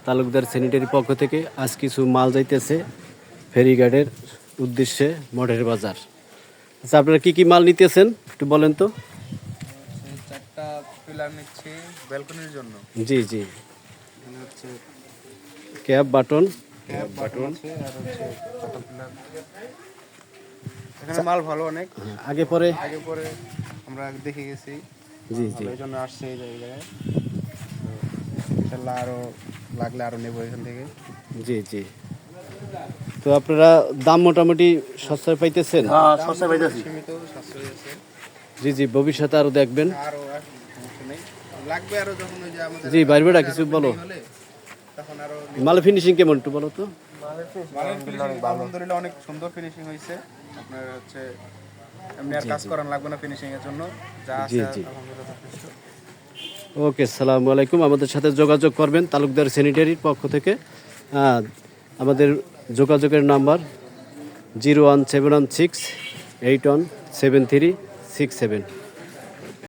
Talukdar sanitary পক্ষ থেকে আজ কিছু মাল যাইতেছে ফেরিঘাটের উদ্দেশ্যে মঠের বাজার। আচ্ছা, আপনারা কি কি মাল নিতেছেন একটু বলেন তো। চারটা পিলার নিচ্ছি ব্যালকনির জন্য। জি জি, এখানে হচ্ছে ক্যাপ বাটন। বাটন আছে আর হচ্ছে চারটা পিলার। এখানে মাল ভালো অনেক, আগে পরে আগে পরে আমরা দেখে গেছি, জি জি এই জন্য আসছে এই জায়গায়। ইনশাল্লাহ আরও লাগলে আরও নেবো এখান থেকে। জি জি। তো আপনারা দাম মোটামুটি সস্তায় পাইতেছেন? সীমিত সাশ্রয়ী আছে। জি জি, ভবিষ্যতে আরও দেখবেন। আরও সমস্যা নেই, লাগবে আরও যখন ওই যে আমাদের জি, বাইরেটা কিছু বলো। হলে তখন আরও মালের ফিনিশিং কেমন একটু বলো তো। আলহামদুলিল্লাহ অনেক সুন্দর ফিনিশিং হয়েছে। আপনার হচ্ছে এমনি আর কাজ করান লাগবে না ফিনিশিং এর জন্য, যা জি আছে জি। আলহামদুলিল্লাহ যথেষ্ট। ওকে, সালামু আলাইকুম। আমাদের সাথে যোগাযোগ করবেন তালুকদার স্যানিটারির পক্ষ থেকে। আমাদের যোগাযোগের নাম্বার 01716 817367।